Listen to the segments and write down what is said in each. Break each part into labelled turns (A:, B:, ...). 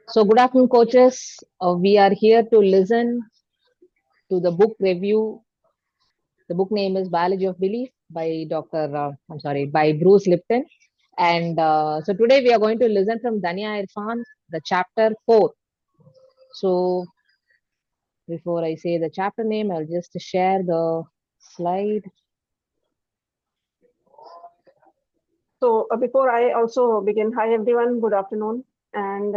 A: So, good afternoon, coaches. We are here to listen to the book review. The book name is Biology of Belief by by Bruce Lipton. And so today we are going to listen from Dania Irfan, the chapter 4. So, before I say the chapter name, I'll just share the slide.
B: So before I also begin, hi everyone, good afternoon. And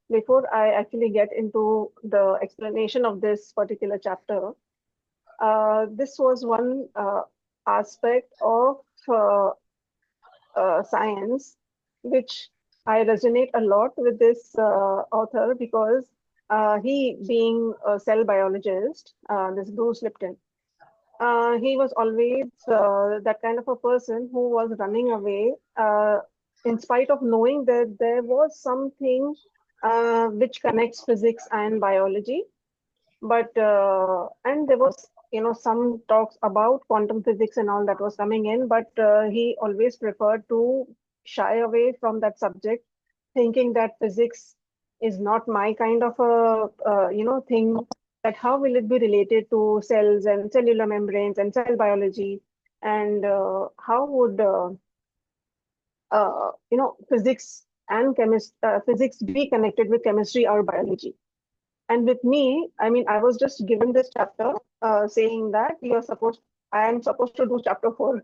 B: before I actually get into the explanation of this particular chapter, this was one aspect of uh, science which I resonate a lot with this author because he being a cell biologist, this Bruce Lipton, he was always that kind of a person who was running away in spite of knowing that there was something which connects physics and biology. But and there was some talks about quantum physics and all that was coming in, but he always preferred to shy away from that subject, thinking that physics is not my kind of a thing, that how will it be related to cells and cellular membranes and cell biology, and how would physics and physics be connected with chemistry or biology. And with me, I mean, I was just given this chapter saying that I am supposed to do chapter 4.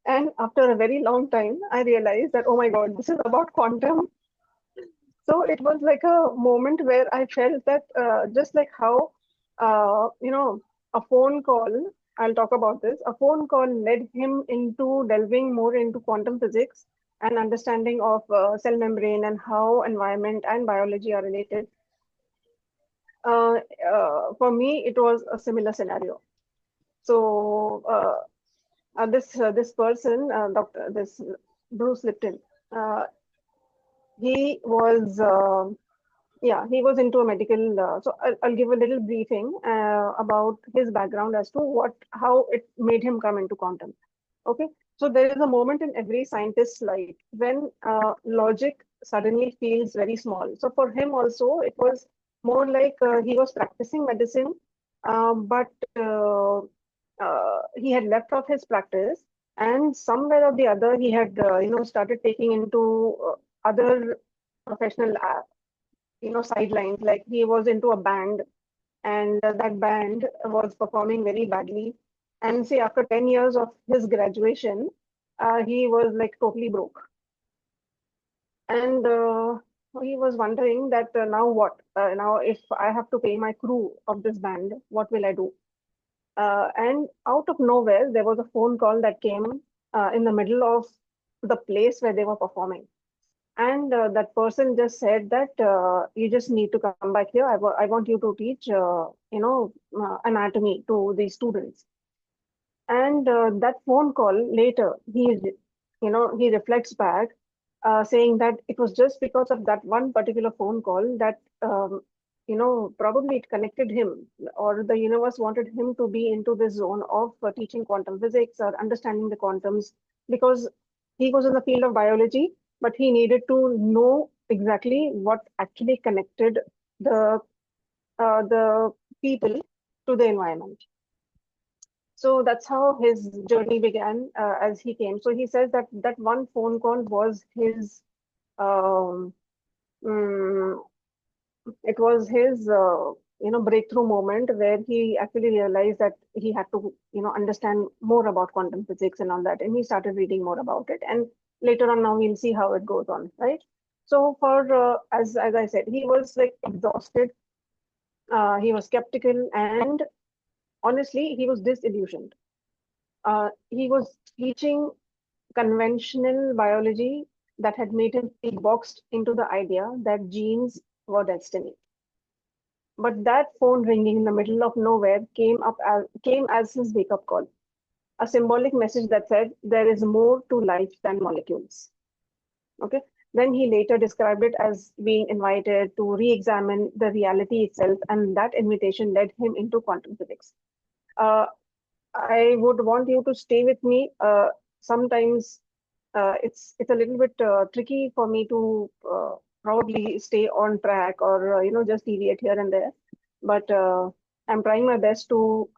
B: And after a very long time, I realized that, oh my God, this is about quantum. So it was like a moment where I felt that just like how, a phone call, I'll talk about this, a phone call led him into delving more into quantum physics and understanding of cell membrane and how environment and biology are related. Uh, for me, it was a similar scenario. So this person, Doctor, this Bruce Lipton, uh, he was he was into a medical. So I'll give a little briefing about his background as to how it made him come into quantum. Okay, so there is a moment in every scientist's life when logic suddenly feels very small. So for him also, it was more like he was practicing medicine, but he had left off his practice, and somewhere or the other, he had started taking into other professional sidelines. Like he was into a band, and that band was performing very badly. And say after 10 years of his graduation, he was like totally broke. And he was wondering that now what? Now, if I have to pay my crew of this band, what will I do? And out of nowhere, there was a phone call that came in the middle of the place where they were performing. And that person just said that you just need to come back here. I want you to teach, anatomy to the students. And that phone call later, he reflects back, saying that it was just because of that one particular phone call that, probably it connected him, or the universe wanted him to be into this zone of teaching quantum physics or understanding the quantums, because he was in the field of biology, but he needed to know exactly what actually connected the the people to the environment. So that's how his journey began as he came. So he says that that one phone call was his, um, mm, it was his, breakthrough moment where he actually realized that he had to, understand more about quantum physics and all that. And he started reading more about it. And later on, now we'll see how it goes on, right? So for as I said, he was like exhausted. He was skeptical, and honestly, he was disillusioned. He was teaching conventional biology that had made him feel boxed into the idea that genes were destiny. But that phone ringing in the middle of nowhere came as his wake-up call, a symbolic message that said there is more to life than molecules. Okay. Then he later described it as being invited to re-examine the reality itself, and that invitation led him into quantum physics. Uh, I would want you to stay with me. Sometimes it's a little bit tricky for me to probably stay on track or just deviate here and there. But I'm trying my best to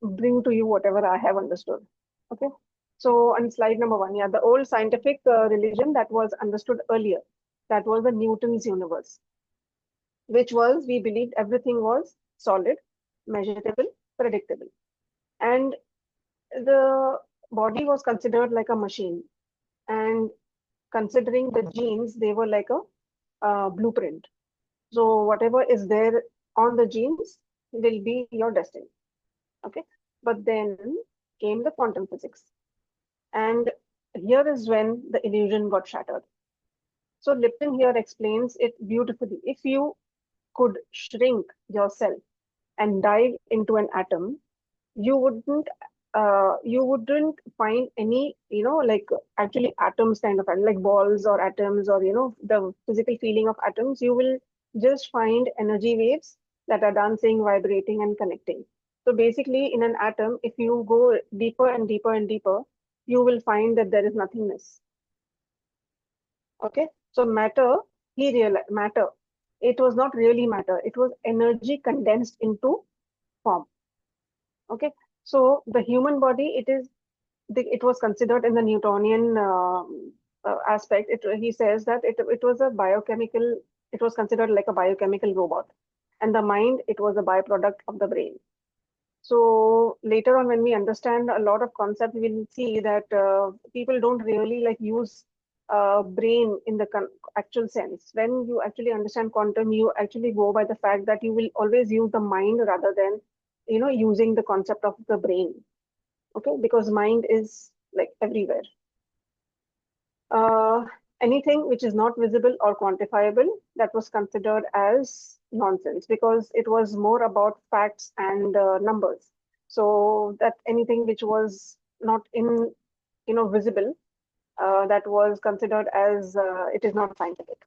B: bring to you whatever I have understood. Okay. So on slide number 1, yeah, the old scientific religion that was understood earlier, that was the Newton's universe, which was we believed everything was solid, measurable, predictable, and the body was considered like a machine. And considering the genes, they were like a blueprint. So whatever is there on the genes will be your destiny. Okay. But then came the quantum physics. And here is when the illusion got shattered. So Lipton here explains it beautifully. If you could shrink yourself and dive into an atom, you wouldn't find any, like actually atoms kind of like balls or atoms or the physical feeling of atoms. You will just find energy waves that are dancing, vibrating, and connecting. So basically, in an atom, if you go deeper and deeper and deeper, you will find that there is nothingness. Okay, so matter. It was not really matter. It was energy condensed into form. Okay, so the human body, it was considered in the Newtonian aspect. He says that it was a biochemical. It was considered like a biochemical robot, and the mind, it was a byproduct of the brain. So later on, when we understand a lot of concepts, we will see that people don't really like use brain in the actual sense. When you actually understand quantum, you actually go by the fact that you will always use the mind rather than using the concept of the brain. Okay, because mind is like everywhere. Uh, Anything which is not visible or quantifiable, that was considered as nonsense because it was more about facts and numbers. So that anything which was not in visible, that was considered as it is not scientific.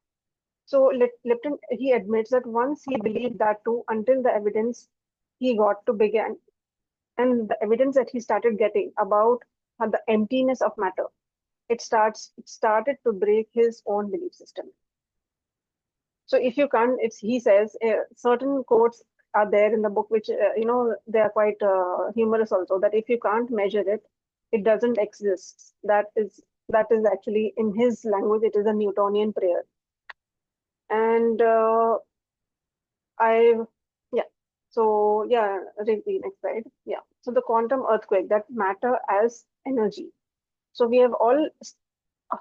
B: So Lipton, he admits that once he believed that too, until the evidence he got to begin, and the evidence that he started getting about the emptiness of matter, it started to break his own belief system. So if you can't, he says certain quotes are there in the book which they are quite humorous also, that if you can't measure it, it doesn't exist. That is actually, in his language, it is a Newtonian prayer. And I yeah so yeah, read the next slide. Yeah, so the quantum earthquake, that matter as energy. So we have all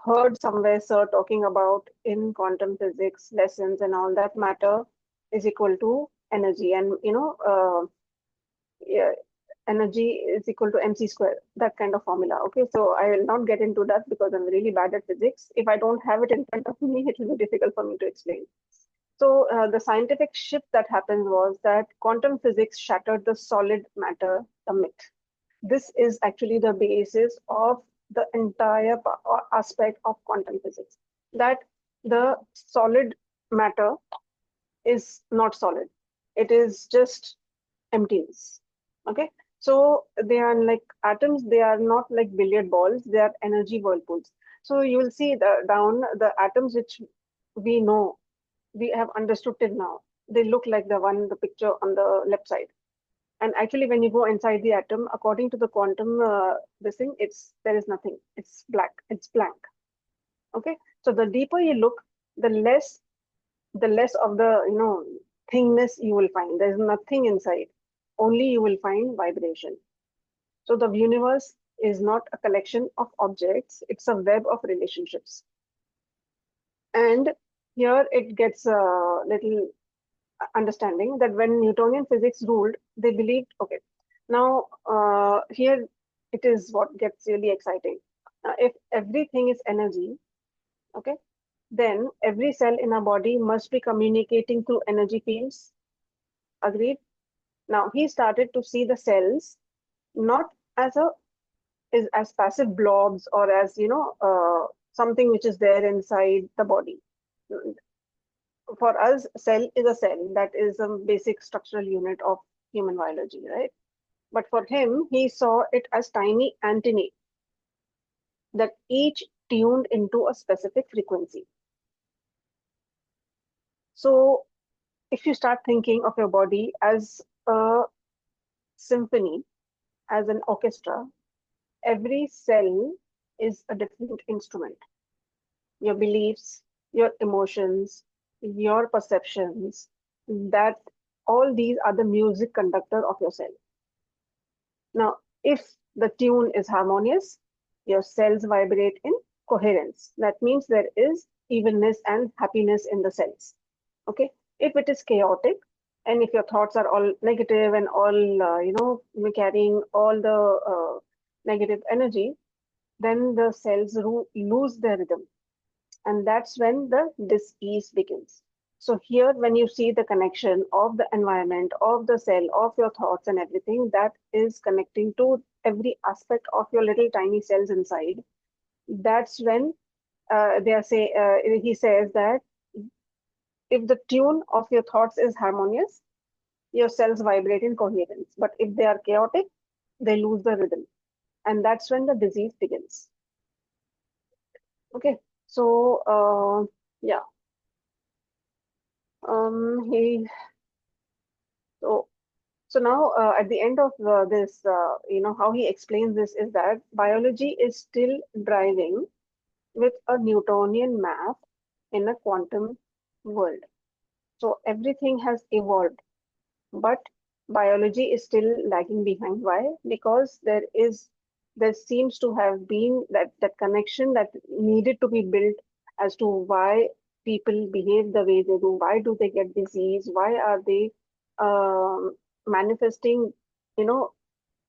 B: heard somewhere sir talking about in quantum physics lessons and all, that matter is equal to energy, and yeah, energy is equal to mc square, that kind of formula. Okay, so I will not get into that because I'm really bad at physics. If I don't have it in front of me, it will be difficult for me to explain. So the scientific shift that happened was that quantum physics shattered the solid matter, the myth. This is actually the basis of the entire aspect of quantum physics, that the solid matter is not solid. It is just emptiness. Okay. So they are like atoms, they are not like billiard balls, they are energy whirlpools. So you will see down the atoms which we know, we have understood till now. They look like the picture on the left side. And actually, when you go inside the atom, according to the quantum this thing, there is nothing. It's black. It's blank. Okay. So the deeper you look, the less of the thingness you will find. There's nothing inside. Only you will find vibration. So the universe is not a collection of objects. It's a web of relationships. And here it gets a little understanding that when Newtonian physics ruled, they believed, okay, now here it is what gets really exciting. If everything is energy, okay, then every cell in our body must be communicating through energy fields. Agreed? Now he started to see the cells not as as passive blobs or as something which is there inside the body. For us, cell is a cell. That is a basic structural unit of human biology, right? But for him, he saw it as tiny antennae that each tuned into a specific frequency. So if you start thinking of your body as a symphony, as an orchestra, every cell is a different instrument. Your beliefs, your emotions, your perceptions, that all these are the music conductor of your cell. Now, if the tune is harmonious, your cells vibrate in coherence. That means there is evenness and happiness in the cells. Okay. If it is chaotic, and if your thoughts are all negative and all, carrying all the negative energy, then the cells lose their rhythm. And that's when the dis-ease begins. So here, when you see the connection of the environment, of the cell, of your thoughts and everything, that is connecting to every aspect of your little tiny cells inside. That's when he says that if the tune of your thoughts is harmonious, your cells vibrate in coherence. But if they are chaotic, they lose the rhythm. And that's when the disease begins. Okay, so yeah. He so So now, at the end of this, how he explains this is that biology is still driving with a Newtonian map in a quantum world. So everything has evolved, but biology is still lagging behind. Why? Because there seems to have been that connection that needed to be built as to why people behave the way they do. Why do they get disease? Why are they manifesting, you know,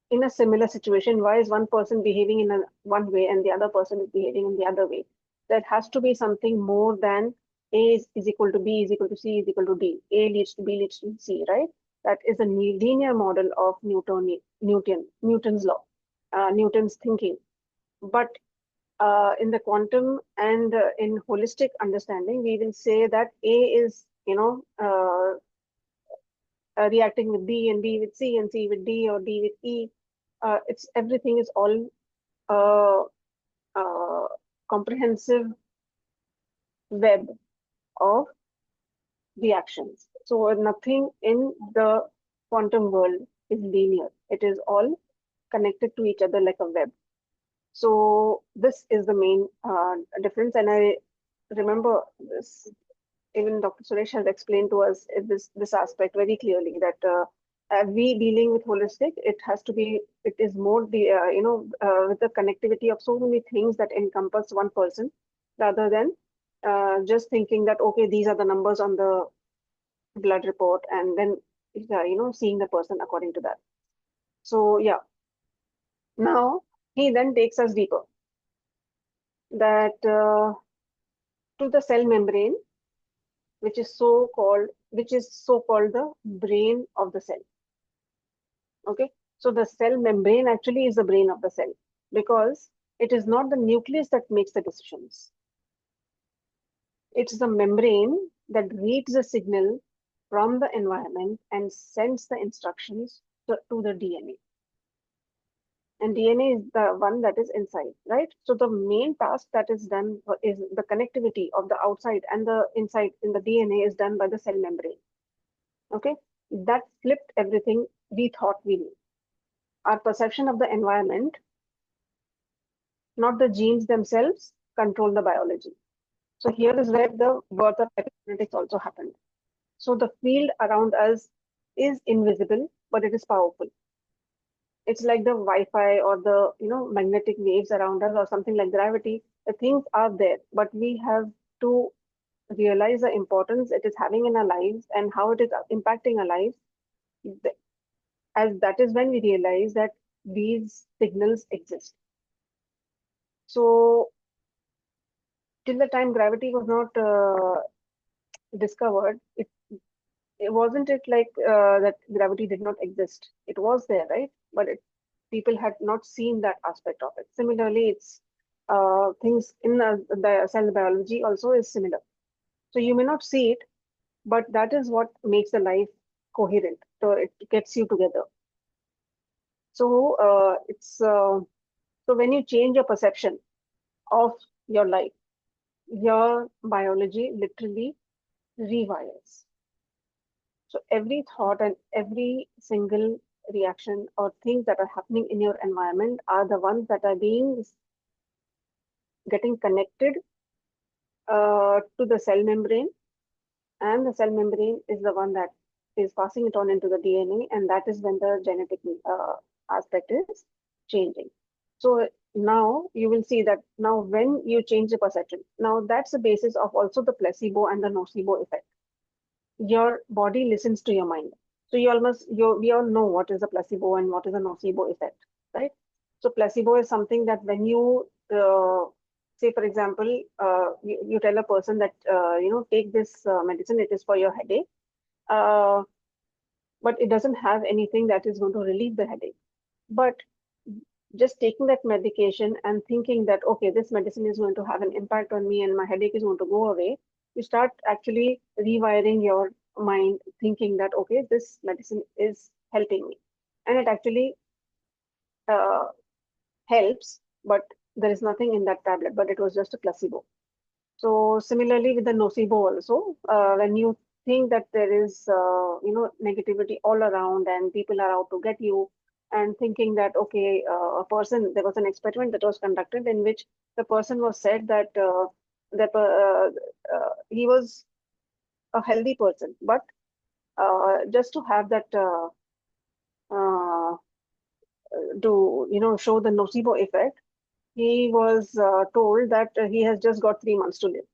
B: in a similar situation? Why is one person behaving in one way and the other person is behaving in the other way? There has to be something more than is equal to B is equal to C is equal to D. A leads to B leads to C, right? That is a linear model of Newton's law, Newton's thinking. But in the quantum and in holistic understanding, we will say that A is, reacting with B and B with C and C with D or D with E. It's everything is all uh, comprehensive web of reactions. So nothing in the quantum world is linear. It is all connected to each other like a web. So this is the main difference. And I remember this, even Dr. Suresh has explained to us this aspect very clearly, that we dealing with holistic, it is more with the connectivity of so many things that encompass one person, rather than just thinking that, okay, these are the numbers on the blood report, and then seeing the person according to that. So yeah, now he then takes us deeper, that to the cell membrane, which is so called the brain of the cell. Okay, so the cell membrane actually is the brain of the cell, because it is not the nucleus that makes the decisions. It's the membrane that reads the signal from the environment and sends the instructions to the DNA. And DNA is the one that is inside, right? So the main task that is done is the connectivity of the outside and the inside in the DNA is done by the cell membrane. Okay, that flipped everything we thought we knew. Our perception of the environment, not the genes themselves, control the biology. So here is where the birth of epigenetics also happened. So the field around us is invisible, but it is powerful. It's like the Wi-Fi or the magnetic waves around us or something like gravity. The things are there, but we have to realize the importance it is having in our lives and how it is impacting our lives. As that is when we realize that these signals exist. So till the time gravity was not discovered, it wasn't it like that gravity did not exist. It was there, right? But people had not seen that aspect of it. Similarly, it's things in the cell biology also is similar. So you may not see it, but that is what makes the life coherent. So it gets you together. So so when you change your perception of your life, your biology literally rewires. So every thought and every single reaction or things that are happening in your environment are the ones that are being getting connected to the cell membrane, and the cell membrane is the one that is passing it on into the DNA, and that is when the genetic aspect is changing. So now you will see that now when you change the perception, now that's the basis of also the placebo and the nocebo effect. Your body listens to your mind. So we all know what is a placebo and what is a nocebo effect, right? So placebo is something that when you say, for example, you tell a person that take this medicine, it is for your headache, uh, but it doesn't have anything that is going to relieve the headache. But just taking that medication and thinking that, okay, this medicine is going to have an impact on me and my headache is going to go away, you start actually rewiring your mind, thinking that, okay, this medicine is helping me. And it actually uh, helps, but there is nothing in that tablet, but it was just a placebo. So similarly with the nocebo also, when you think that there is negativity all around and people are out to get you, and thinking that okay, there was an experiment that was conducted in which the person was said that he was a healthy person, but just to have that uh, to show the nocebo effect, he was told that he has just got 3 months to live.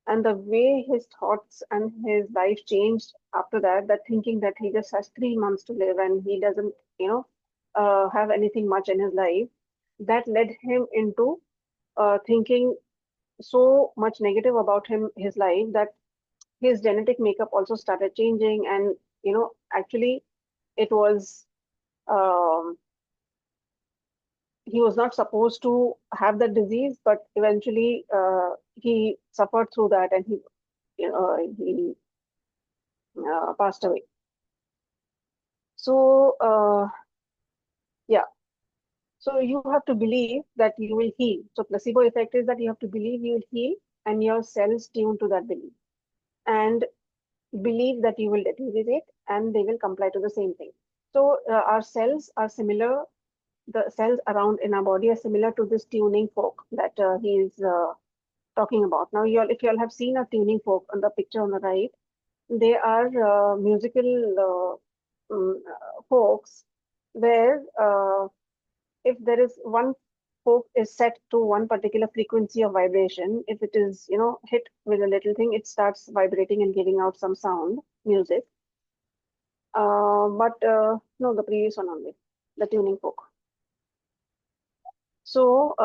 B: And the way his thoughts and his life changed after that, that thinking that he just has 3 months to live and he doesn't have anything much in his life, that led him into thinking so much negative about his life, that his genetic makeup also started changing. And actually it was um, he was not supposed to have that disease, but eventually he suffered through that, and he passed away. So, yeah, so you have to believe that you will heal. So, placebo effect is that you have to believe you will heal, and your cells tune to that belief and believe that you will deteriorate and they will comply to the same thing. So, our cells are similar, the cells around in our body are similar to this tuning fork that he is talking about. Now, if you all have seen a tuning fork on the picture on the right, they are musical forks where if there is one fork is set to one particular frequency of vibration, if it is hit with a little thing, it starts vibrating and giving out some sound, music. But no, the previous one only, the tuning fork. So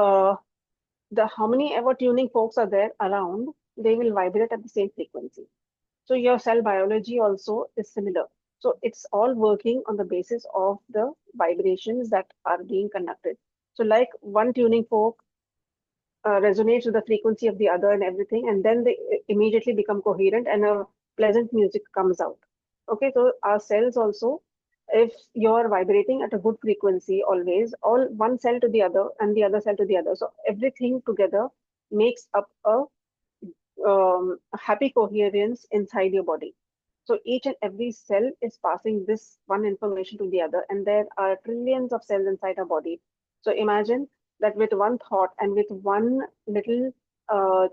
B: the how many ever tuning forks are there around, they will vibrate at the same frequency. So your cell biology also is similar. So it's all working on the basis of the vibrations that are being conducted. So like one tuning fork resonates with the frequency of the other and everything, and then they immediately become coherent and a pleasant music comes out. Okay, so our cells also, if you're vibrating at a good frequency always, all one cell to the other and the other cell to the other. So everything together makes up a happy coherence inside your body. So each and every cell is passing this one information to the other, and there are trillions of cells inside our body. So imagine that with one thought and with one little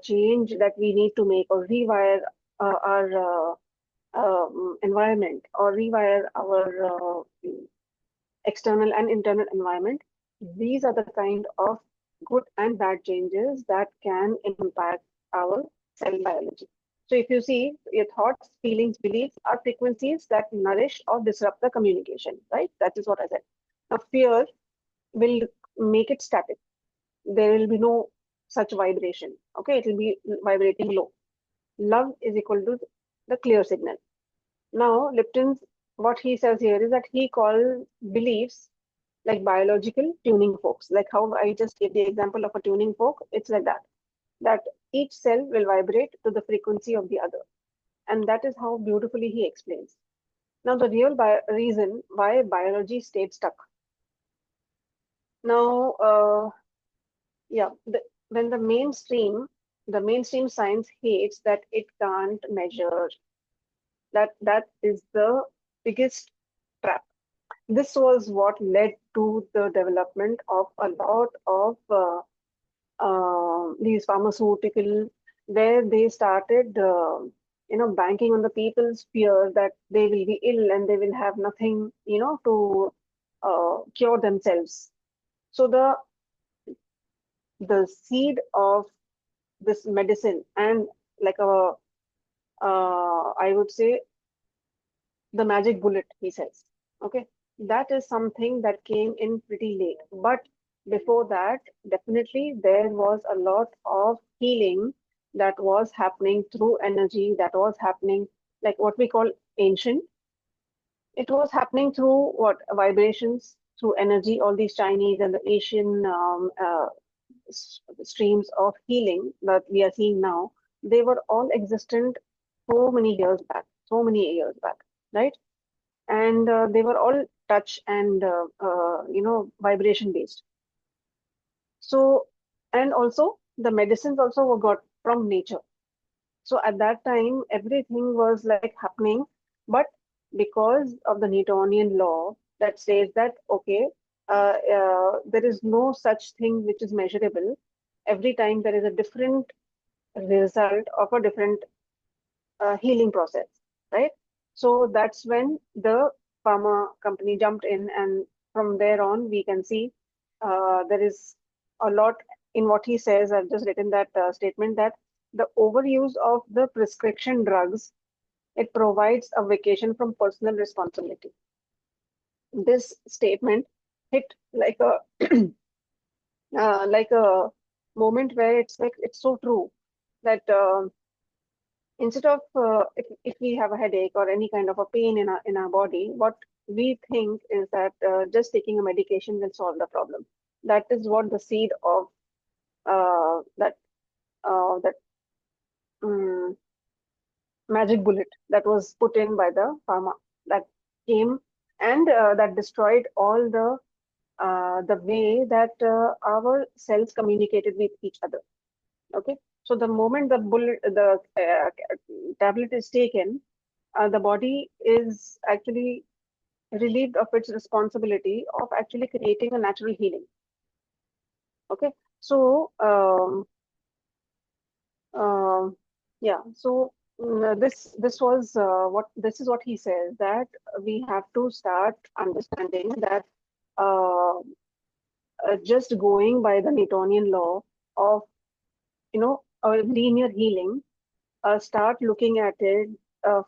B: change that we need to make or rewire our environment or rewire our external and internal environment, these are the kind of good and bad changes that can impact our cell biology. So if you see, your thoughts, feelings, beliefs are frequencies that nourish or disrupt the communication, right? That is what I said. Now, fear will make it static. There will be no such vibration. Okay, it will be vibrating low. Love is equal to the clear signal. Now, Lipton's, what he says here is that he calls beliefs like biological tuning forks, like how I just gave the example of a tuning fork. It's like that each cell will vibrate to the frequency of the other. And that is how beautifully he explains. Now, the real reason why biology stayed stuck. Now, yeah, when the mainstream the mainstream science hates that it can't measure. That is the biggest trap. This was what led to the development of a lot of these pharmaceutical, where they started, banking on the people's fear that they will be ill and they will have nothing, to cure themselves. So the seed of this medicine and like I would say the magic bullet, he says. Okay, that is something that came in pretty late. But before that, definitely there was a lot of healing that was happening through energy, that was happening like what we call ancient. It was happening through what vibrations, through energy, all these Chinese and the Asian streams of healing that we are seeing now, they were all existent so many years back, right? And they were all touch and vibration based. So, and also the medicines also were got from nature. So at that time everything was like happening, but because of the Newtonian law that says that okay, there is no such thing which is measurable. Every time there is a different result of a different healing process, right? So that's when the pharma company jumped in, and from there on, we can see there is a lot in what he says. I've just written that statement that the overuse of the prescription drugs, it provides a vacation from personal responsibility. This statement hit like a moment where it's like it's so true that instead of if we have a headache or any kind of a pain in our body, what we think is that just taking a medication will solve the problem. That is what the seed of that um, magic bullet that was put in by the pharma that came and that destroyed all the way that our cells communicated with each other. Okay, so the moment the tablet is taken, the body is actually relieved of its responsibility of actually creating a natural healing. Okay, so yeah, so this is what he says, that we have to start understanding that uh, just going by the Newtonian law of a linear healing, start looking at it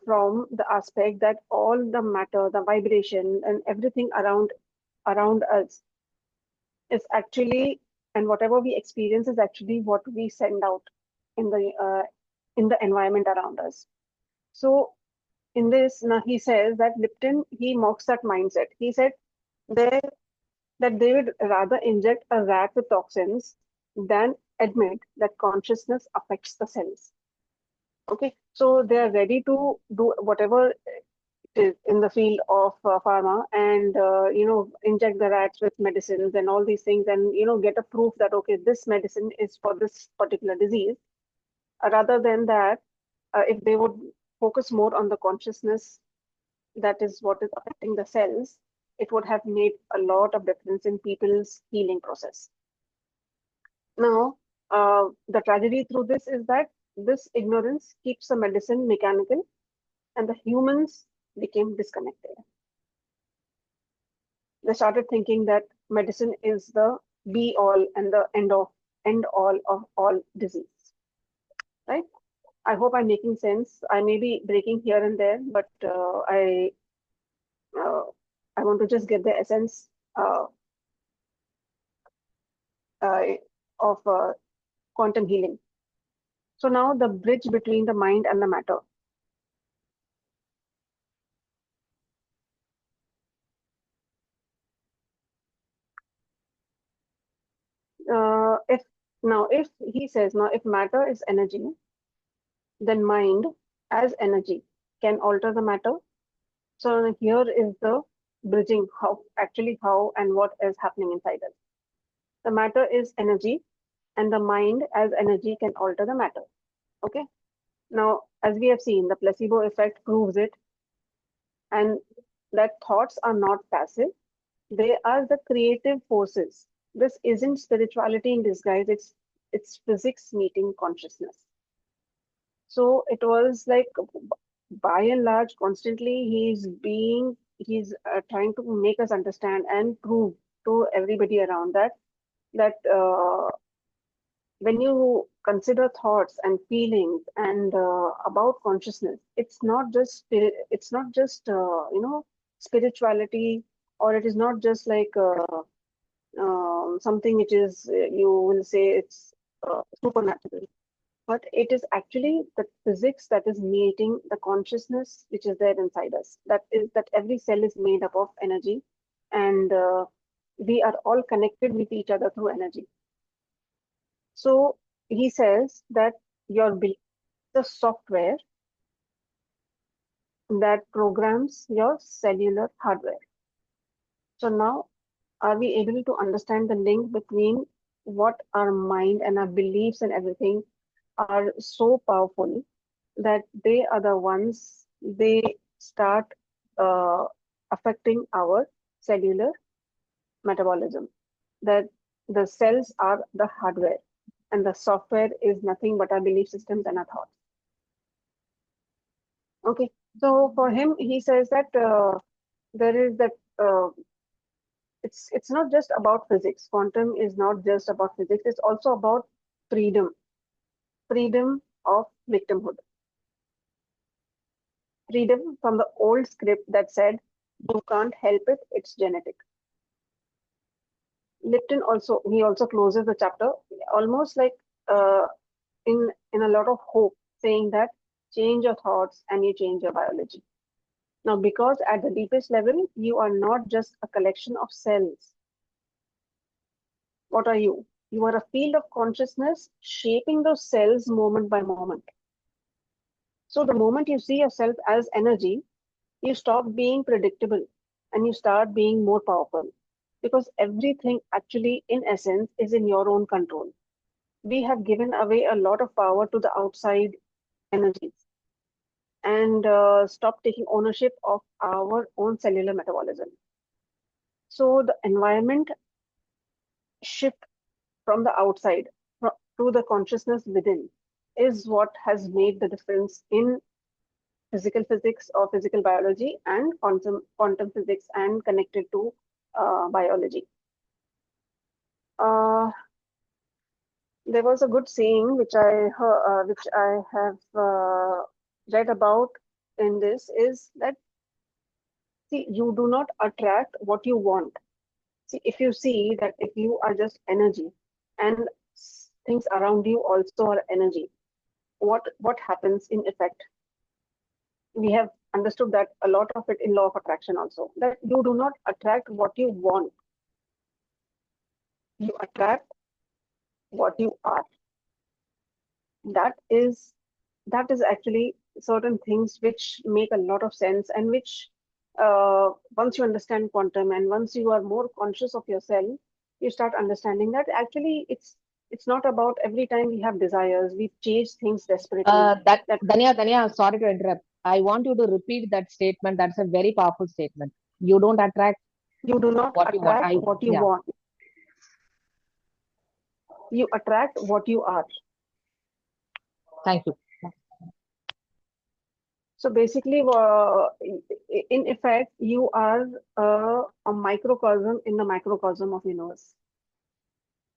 B: from the aspect that all the matter, the vibration, and everything around us is actually, and whatever we experience is actually what we send out in the environment around us. So in this, now he says that Lipton, he mocks that mindset. He said there that they would rather inject a rat with toxins than admit that consciousness affects the cells. Okay, so they are ready to do whatever it is in the field of pharma, and inject the rats with medicines and all these things, and get a proof that okay, this medicine is for this particular disease. Rather than that, if they would focus more on the consciousness, that is what is affecting the cells, it would have made a lot of difference in people's healing process. Now, the tragedy through this is that this ignorance keeps the medicine mechanical and the humans became disconnected. They started thinking that medicine is the be all and the end all of all disease, right? I hope I'm making sense. I may be breaking here and there, but uh, I want to just get the essence uh, uh, of quantum healing. So now the bridge between the mind and the matter. If he says now, if matter is energy, then mind as energy can alter the matter. So here is the bridging how and what is happening inside us. The matter is energy. and the mind as energy can alter the matter. Okay. Now, as we have seen, the placebo effect proves it, and that thoughts are not passive, they are the creative forces. This isn't spirituality in disguise, it's physics meeting consciousness. So it was like, by and large, constantly he's trying to make us understand and prove to everybody around that when you consider thoughts and feelings and about consciousness, it's not just spirituality, or it is not just like something which is you will say it's supernatural, but it is actually the physics that is meeting the consciousness which is there inside us. That is that every cell is made up of energy, and we are all connected with each other through energy. So he says that your belief is the software that programs your cellular hardware. So now, are we able to understand the link between what our mind and our beliefs and everything are so powerful that they are the ones, they start uh, affecting our cellular metabolism? That the cells are the hardware and the software is nothing but our belief systems and our thoughts. Okay, so for him, he says that there is that it's not just about physics. Quantum is not just about physics. It's also about freedom, freedom of victimhood, freedom from the old script that said you can't help it. It's genetic. Lipton also he also closes the chapter almost like uh, in a lot of hope, saying that change your thoughts and you change your biology. Now, because at the deepest level, you are not just a collection of cells. What are you? You are a field of consciousness shaping those cells moment by moment. So, the moment you see yourself as energy, you stop being predictable and you start being more powerful, because everything actually, in essence, is in your own control. We have given away a lot of power to the outside energies and stop taking ownership of our own cellular metabolism. So, the environment shift from the outside to the consciousness within is what has made the difference in physical physics or physical biology and quantum physics and connected to biology. Uh, there was a good saying which I have read about in this, is that, see, you do not attract what you want. See, if you see that if you are just energy and things around you also are energy, what happens in effect? We have understood that a lot of it in law of attraction also, that you do not attract what you want, you attract what you are. That is that is actually certain things which make a lot of sense, and which once you understand quantum and once you are more conscious of yourself, you start understanding that actually it's not about every time we have desires, we chase things desperately.
A: That
B: That
A: Danya, sorry to interrupt. I want you to repeat that statement. That's a very powerful statement. You don't attract
B: you do not
A: what you want.
B: attract what you
A: Yeah.
B: want, you attract what you are.
A: Thank you.
B: So basically, in effect, you are a microcosm in the microcosm of universe.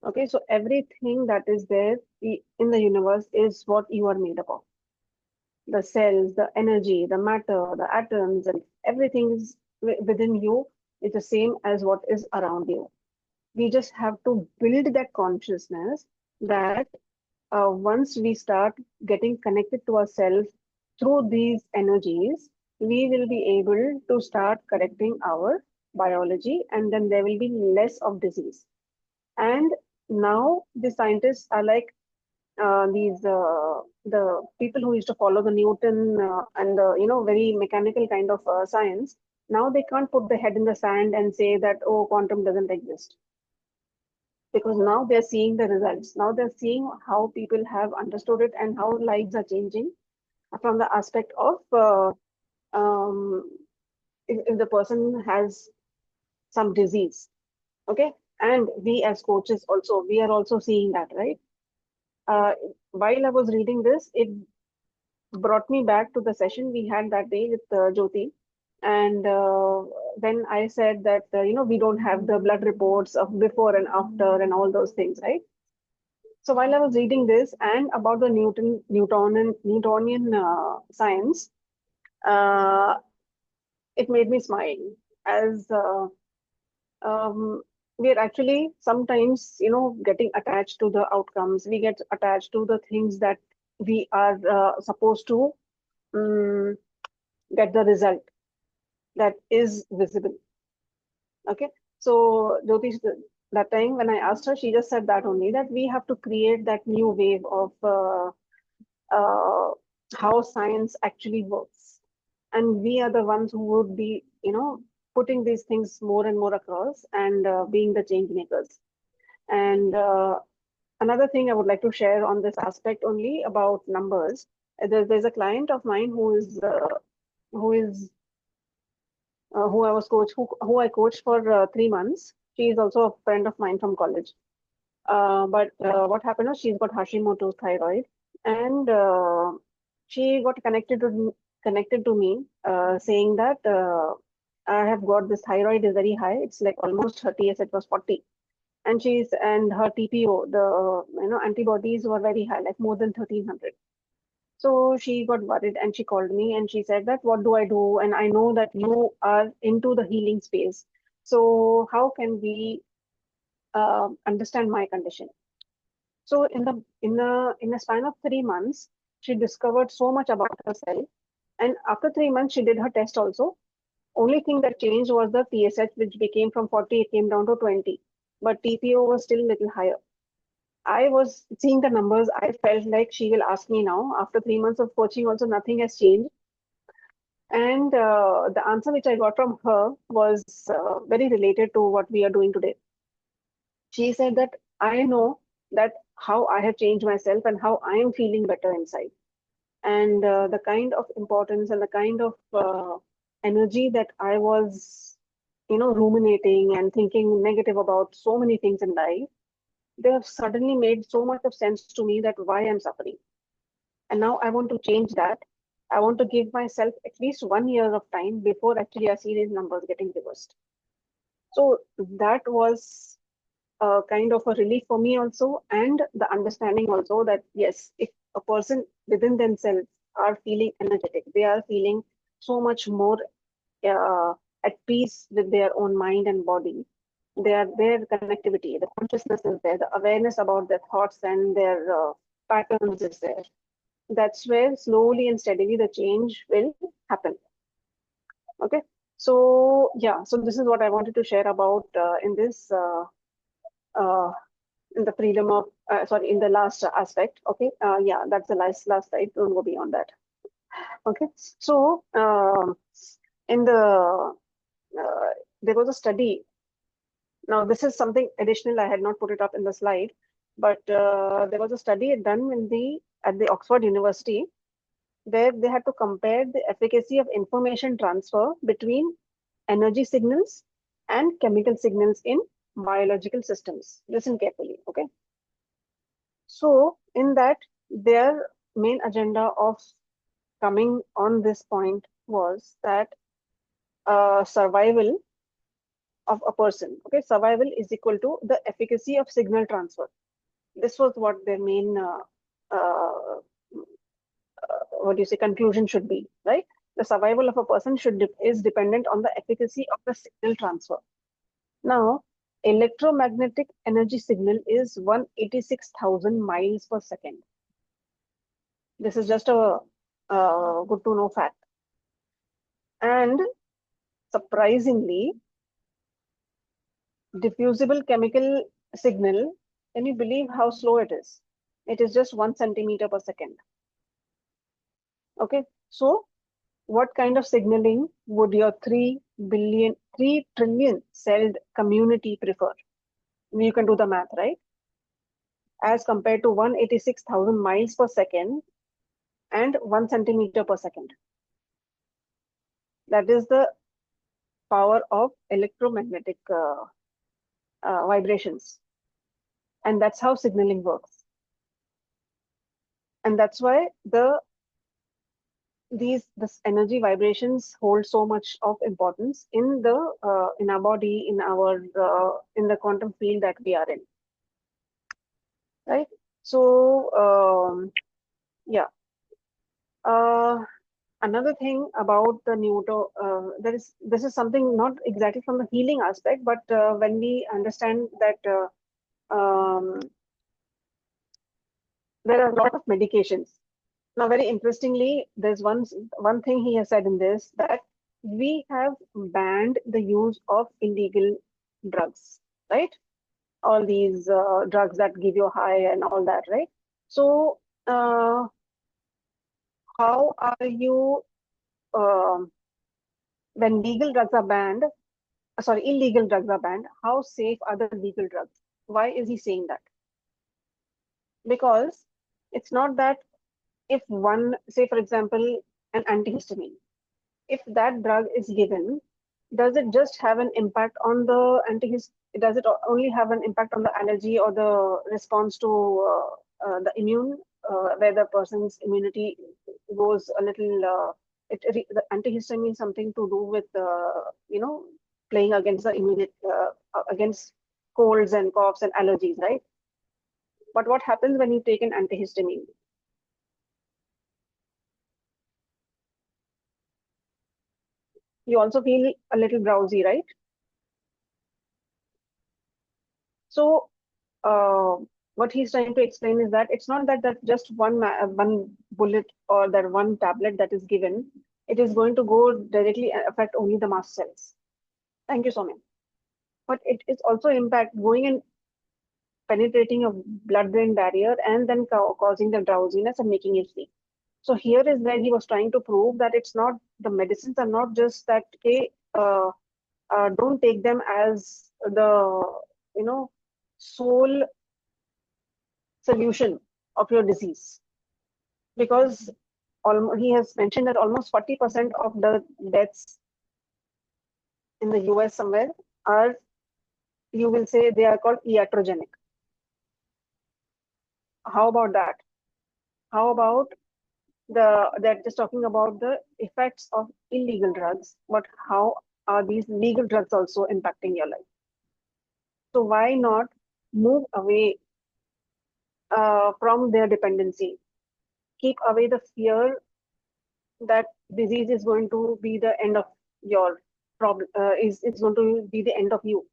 B: Okay, so everything that is there in the universe is what you are made up of. The cells, the energy, the matter, the atoms, and everything is within you is the same as what is around you. We just have to build that consciousness that once we start getting connected to ourselves through these energies, we will be able to start correcting our biology, and then there will be less of disease. And now the scientists are like these the people who used to follow the Newton and the very mechanical kind of science. Now they can't put the head in the sand and say that, oh, quantum doesn't exist. because now they're seeing the results. Now they're seeing how people have understood it and how lives are changing from the aspect of um, if the person has some disease. Okay. And we as coaches also, we are also seeing that, right? Uh, while I was reading this, it brought me back to the session we had that day with Jyoti. And when I said that, we don't have the blood reports of before and after and all those things, right? So while I was reading this and about the Newtonian science, uh, it made me smile as um, we are actually sometimes, getting attached to the outcomes. We get attached to the things that we are supposed to um, get the result that is visible. Okay. So Jyotish, that time when I asked her, she just said that only, that we have to create that new wave of uh, how science actually works. And we are the ones who would be, putting these things more and more across and being the change makers. And another thing I would like to share on this aspect only about numbers. There's a client of mine who is who I was coach who I coached for 3 months. She is also a friend of mine from college. But what happened was she's got Hashimoto's thyroid, and she got connected to me, saying that I have got this thyroid is very high. It's like almost 30, as it was 40, and her TPO, the antibodies were very high, like more than 1300. So she got worried and she called me and she said that, what do I do? And I know that you are into the healing space. So how can we understand my condition? So in a span of 3 months, she discovered so much about herself. And after 3 months, she did her test also. Only thing that changed was the TSH, which became from 40, it came down to 20. But TPO was still a little higher. I was seeing the numbers. I felt like she will ask me now. After 3 months of coaching, also nothing has changed. And the answer which I got from her was very related to what we are doing today. She said that I know that how I have changed myself and how I am feeling better inside. And the kind of importance and the kind of energy that I was, ruminating and thinking negative about so many things in life, they have suddenly made so much of sense to me that why I'm suffering. And now I want to change that. I want to give myself at least 1 year of time before actually I see these numbers getting reversed. So that was kind of a relief for me also, and the understanding also that yes, if a person within themselves are feeling energetic, they are feeling so much more uh, at peace with their own mind and body. Their connectivity, the consciousness is there, the awareness about their thoughts and their patterns is there. That's where slowly and steadily the change will happen. Okay. So yeah, so this is what I wanted to share about in this uh, in the freedom of sorry, in the last aspect. Okay. Yeah, that's the last slide. Don't go beyond that. Okay. So in the there was a study. Now this is something additional. I had not put it up in the slide, but there was a study done at the Oxford University, where they had to compare the efficacy of information transfer between energy signals and chemical signals in biological systems. Listen carefully, okay? So in that, their main agenda of coming on this point was that survival of a person, okay? Survival is equal to the efficacy of signal transfer. This was what their main uh, what do you say, conclusion should be, right? The survival of a person is dependent on the efficacy of the signal transfer. Now, electromagnetic energy signal is 186,000 miles per second. This is just a good to know fact. And surprisingly, diffusible chemical signal, can you believe how slow it is? It is just 1 centimeter per second. Okay, so what kind of signaling would your 3 trillion celled community prefer? You can do the math, right? As compared to 186,000 miles per second and 1 centimeter per second. That is the power of electromagnetic vibrations. And that's how signaling works. And that's why this energy vibrations hold so much of importance in our body, in the quantum field that we are in, right? So yeah. Another thing about the this is something not exactly from the healing aspect, but when we understand that there are a lot of medications. Now, very interestingly, there's one thing he has said in this, that we have banned the use of illegal drugs, right? All these drugs that give you a high and all that, right? So, how are you, um when legal drugs are banned, illegal drugs are banned, how safe are the legal drugs? Why is he saying that? Because it's not that if one, say for example, an antihistamine, if that drug is given, does it just have an impact on the does it only have an impact on the allergy or the response to the immune, where the person's immunity goes a little, the antihistamine is something to do with, playing against the against colds and coughs and allergies, right? But what happens when you take an antihistamine? You also feel a little drowsy, right? So what he's trying to explain is that it's not that just one bullet or that one tablet that is given, it is going to go directly affect only the mast cells. Thank you, Somin. But it is also impact going and penetrating a blood-brain barrier and then causing the drowsiness and making you sleep. So here is where he was trying to prove that it's not, the medicines are not just that, okay, don't take them as the, sole solution of your disease, because he has mentioned that almost 40% of the deaths in the US somewhere are, you will say, they are called iatrogenic. How about that? How about they're just talking about the effects of illegal drugs, but how are these legal drugs also impacting your life? So why not move away from their dependency? Keep away the fear that disease is going to be the end of your problem, is it's going to be the end of you.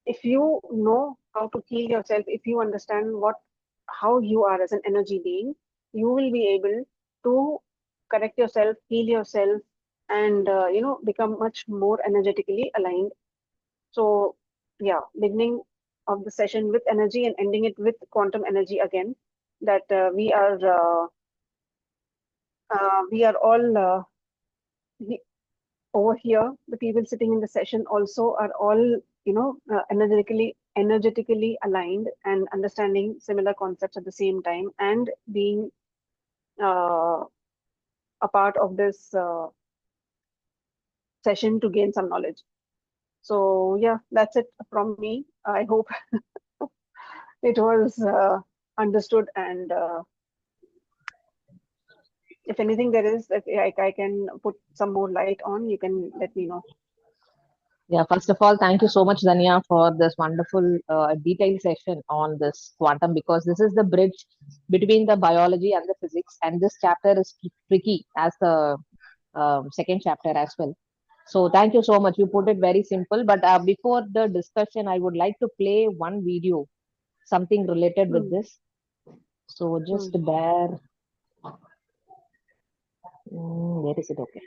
B: If you know how to heal yourself, if you understand how you are as an energy being, you will be able to correct yourself, heal yourself, and become much more energetically aligned. So yeah, beginning of the session with energy and ending it with quantum energy again, that we are all over here, the people sitting in the session also are all, energetically aligned and understanding similar concepts at the same time, and being uh, a part of this session to gain some knowledge. So yeah, that's it from me. I hope it was understood, and if anything there is, if I can put some more light on, you can let me know.
A: Yeah, first of all, thank you so much, Dania, for this wonderful detailed session on this quantum, because this is the bridge between the biology and the physics, and this chapter is tricky as the second chapter as well. So thank you so much. You put it very simple. But before the discussion, I would like to play one video, something related with
B: Hmm.
A: this. So just
B: Hmm.
A: bear. Where is it? Okay.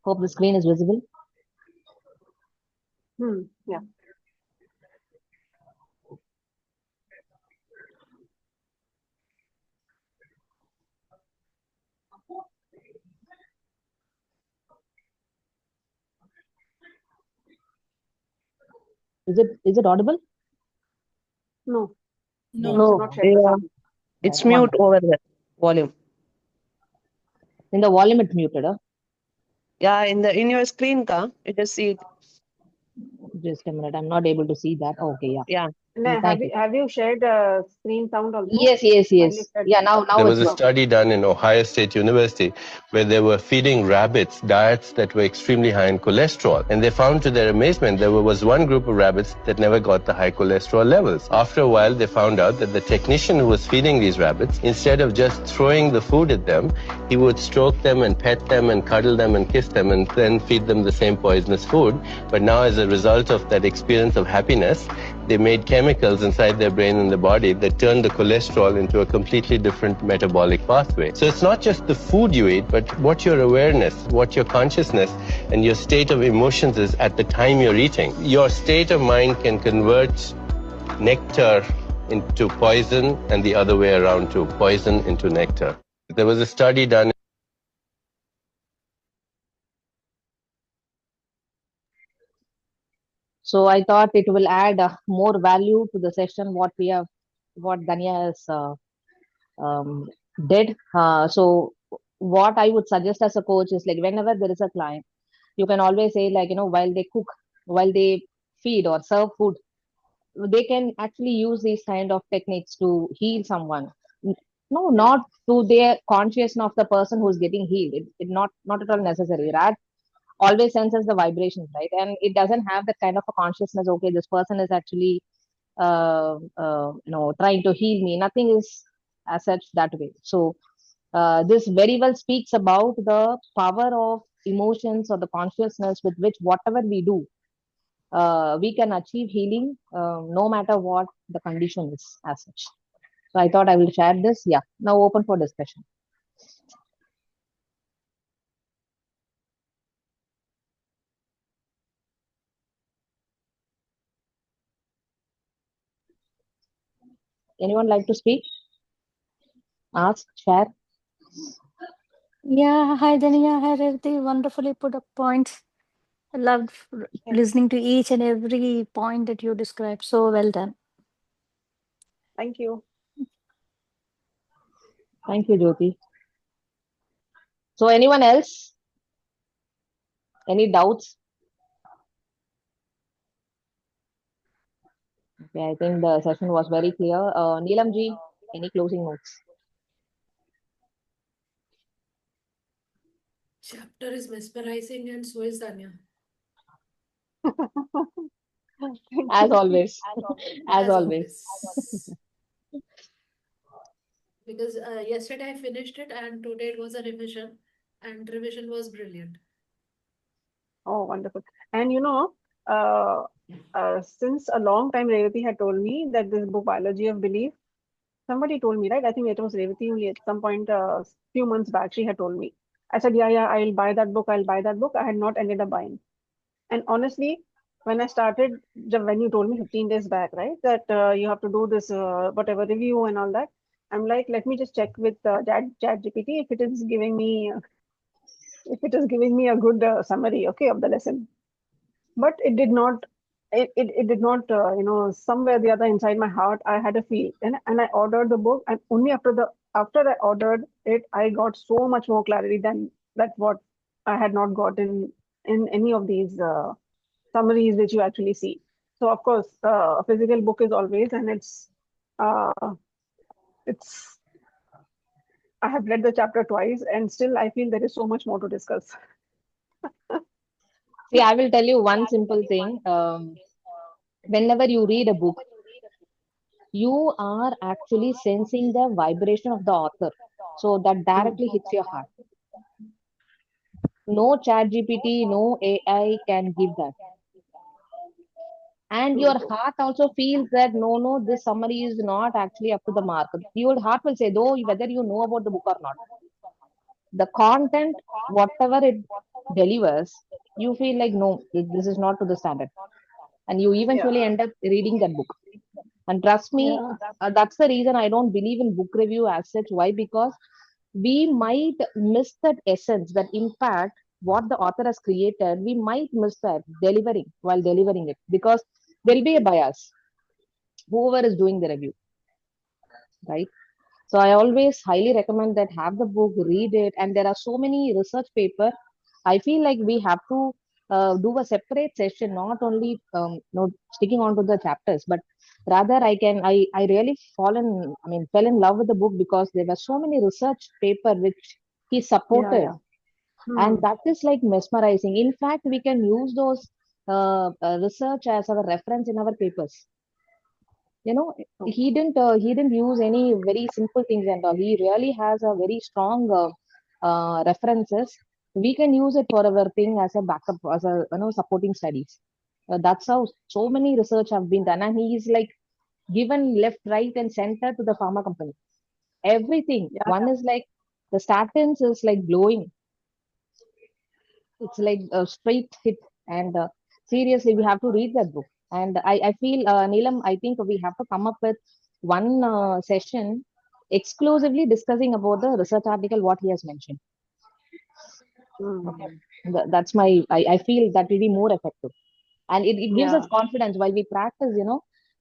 A: Hope the screen is visible.
B: Hmm. Yeah.
A: Is it audible?
B: No,
C: No.
B: you should
A: No.
B: not share the sound.
D: It's
A: One
D: mute
A: minute.
D: over there. Volume.
A: In the volume, it's muted. Huh?
D: Yeah, in your screen, you just see it.
A: Just a minute. I'm not able to see that. Okay, yeah.
D: Yeah.
B: No,
A: Thank you.
B: have you shared screen sound also?
A: Yes,
B: While you said
A: Yeah, now
E: There
A: it's
E: was a
A: working.
E: study done in Ohio State University where they were feeding rabbits diets that were extremely high in cholesterol. And they found to their amazement there was one group of rabbits that never got the high cholesterol levels. After a while, they found out that the technician who was feeding these rabbits, instead of just throwing the food at them, he would stroke them and pet them and cuddle them and kiss them and then feed them the same poisonous food. But now, as a result of that experience of happiness, they made chemicals inside their brain and the body that turned the cholesterol into a completely different metabolic pathway. So it's not just the food you eat, but what your awareness, what your consciousness, and your state of emotions is at the time you're eating. Your state of mind can convert nectar into poison and the other way around too, poison into nectar. There was a study done.
A: So I thought it will add more value to the session what Danya has did. So what I would suggest as a coach is like whenever there is a client, you can always say like while they cook, while they feed or serve food, they can actually use these kind of techniques to heal someone. No, not to their consciousness of the person who's getting healed. It not at all necessary. Rat always senses the vibrations, right? And it doesn't have that kind of a consciousness. Okay, this person is actually trying to heal me. Nothing is as such that way. So this very well speaks about the power of emotions or the consciousness with which whatever we do, we can achieve healing no matter what the condition is as such. So I thought I will share this. Yeah, now open for discussion. Anyone like to speak? Ask, share.
C: Yeah, hi Dania, hi Revati. Wonderfully put up points. I loved listening to each and every point that you described. So well done.
B: thank you.
A: Thank you, Jyoti. So anyone else? Any doubts? Okay, I think the session was very clear. Neelam ji, any closing notes?
F: Chapter is mesmerizing and so is Danya.
A: As always. As always.
F: Because yesterday I finished it and today it was a revision and revision was brilliant.
B: Oh, wonderful. And since a long time, Revati had told me that this book, Biology of Belief, somebody told me, right? I think it was Revati only at some point, few months back, she had told me. I said, yeah, I'll buy that book. I'll buy that book. I had not ended up buying. And honestly, when I started, when you told me 15 days back, right, that you have to do this, whatever review and all that, I'm like, let me just check with ChatGPT if it is giving me a good summary, okay, of the lesson. But it did not. It did not. Somewhere the other inside my heart, I had a feel, and I ordered the book, and only after I ordered it, I got so much more clarity than that what I had not gotten in any of these summaries which you actually see. So of course, a physical book is always, and it's. I have read the chapter twice, and still I feel there is so much more to discuss.
A: See, I will tell you one simple thing. Whenever you read a book, you are actually sensing the vibration of the author. So that directly hits your heart. No chat GPT, no AI can give that. And your heart also feels that no, this summary is not actually up to the mark. Your heart will say, though, whether you know about the book or not. The content, whatever it delivers, you feel like, no, this is not to the standard. And you eventually end up reading that book. And trust me, that's the reason I don't believe in book review as such. Why? Because we might miss that essence, that impact, what the author has created. We might miss that while delivering it. Because there'll be a bias, whoever is doing the review, right? So I always highly recommend that have the book, read it, and there are so many research paper. I feel like we have to do a separate session, not only sticking on to the chapters, but rather I really fell in love with the book because there were so many research paper which he supported, and that is like mesmerizing. In fact, we can use those research as our reference in our papers. You know, he didn't use any very simple things and all. He really has a very strong references. We can use it for our thing as a backup, as a supporting studies. That's how so many research have been done, and he is like given left, right, and center to the pharma company. Everything. One is like the statins is like glowing. It's like a straight hit, and seriously, we have to read that book. And I feel, Neelam, I think we have to come up with one session exclusively discussing about the research article, what he has mentioned. Okay. That's my, I feel that will be more effective. And it gives us confidence while we practice,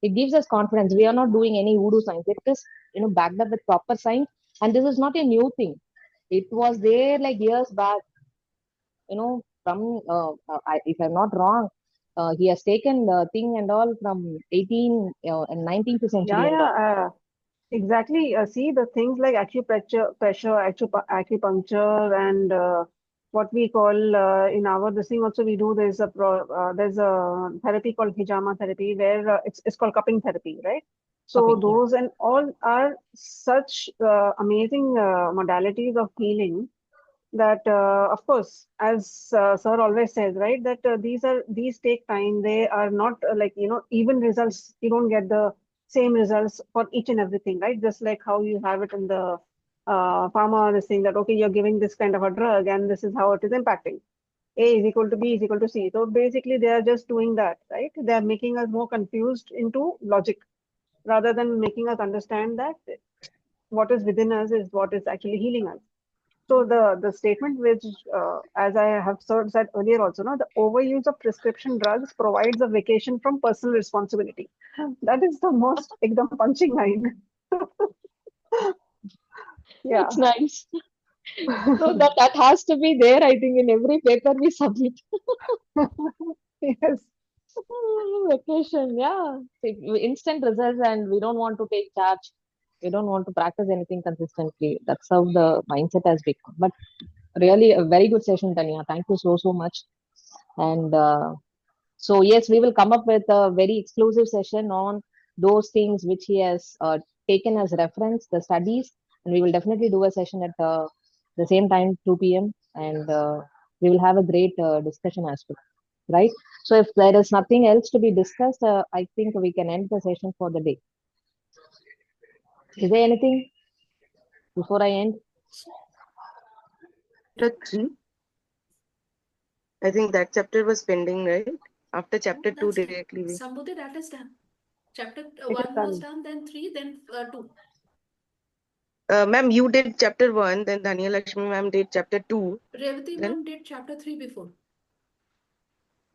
A: it gives us confidence. We are not doing any voodoo science. It is, backed up with proper science. And this is not a new thing. It was there like years back, from, if I'm not wrong, he has taken the thing and all from 18 and 19th century and all.
B: Exactly. See, the things like acupuncture, acupuncture, and what we call in our this thing also we do. There's a therapy called hijama therapy where it's called cupping therapy, right? So
A: Cupping, yeah.
B: those and all are such amazing modalities of healing that, of course, as sir always says, right, that these take time. They are not even results. You don't get the same results for each and everything, right? Just like how you have it in the pharma, this thing that, okay, you're giving this kind of a drug and this is how it is impacting. A is equal to B is equal to C. So basically, they are just doing that, right? They are making us more confused into logic rather than making us understand that what is within us is what is actually healing us. So the statement which, as I have said earlier also, the overuse of prescription drugs provides a vacation from personal responsibility. That is the most ekdam punching line. Yeah.
A: It's nice. So that has to be there, I think, in every paper we submit.
B: Yes.
A: Vacation, yeah. Instant results, and we don't want to take charge. We don't want to practice anything consistently. That's how the mindset has become. But really, a very good session, Tanya. Thank you so much. And so, yes, we will come up with a very exclusive session on those things which he has taken as reference, the studies, and we will definitely do a session at the same time, 2 p.m. And we will have a great discussion as well, right? So, if there is nothing else to be discussed, I think we can end the session for the day. Is there anything before I end?
G: Chapter 3. I think that chapter was pending, right? After chapter 2 directly.
F: Sambhuti, that is done. Chapter
B: It is
F: 1 was
B: done.
F: done, then 3, then 2.
G: Ma'am, you did chapter 1, then Dhanya Lakshmi ma'am did chapter 2.
F: Revati
G: Then?
F: ma'am did chapter 3 before.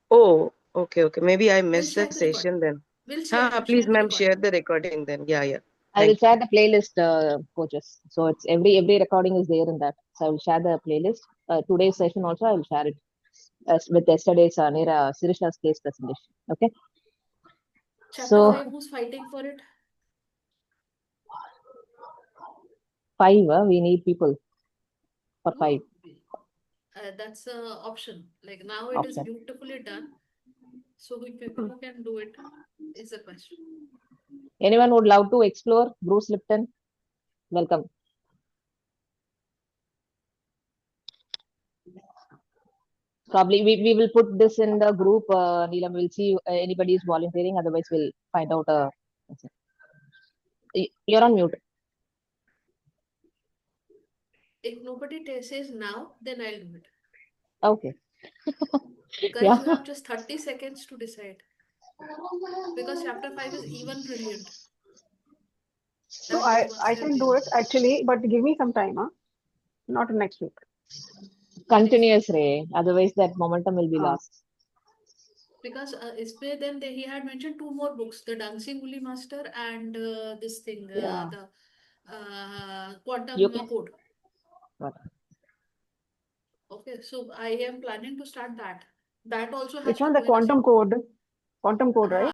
G: Oh, okay. Maybe I
F: We'll
G: missed
F: share
G: that
F: the
G: session
F: recording.
G: then.
F: We'll share
G: Please,
F: the
G: ma'am,
F: recording.
G: share the recording then. Yeah.
A: I will share the playlist, coaches. So it's every recording is there in that. So I will share the playlist. Today's session also I will share it with yesterday's Nira Sirisha's case presentation. Okay.
F: Chapter 5, who's fighting for it?
A: 5, we need people for 5.
F: That's an option. Like now it is beautifully done. So who can do it is the question.
A: Anyone would love to explore? Bruce Lipton, welcome. Probably we will put this in the group. Neelam, we'll see anybody is volunteering. Otherwise, we'll find out. You're on mute.
F: If nobody says now, then I'll do it.
A: Okay.
F: Guys, you have just 30 seconds to decide. Because chapter 5 is even brilliant.
B: So I can do it actually, but give me some time, not next week.
A: Continuous, Ray. Otherwise, that momentum will be lost.
F: Because then he had mentioned 2 more books, the Dancing Woolly Master and this thing,
B: Yeah.
F: the Quantum
A: You can-
F: Code.
A: What?
F: Okay, so I am planning to start that. That also has
B: Which
F: to
B: one?
F: go
B: The
F: in a
B: quantum code? Quantum code, right?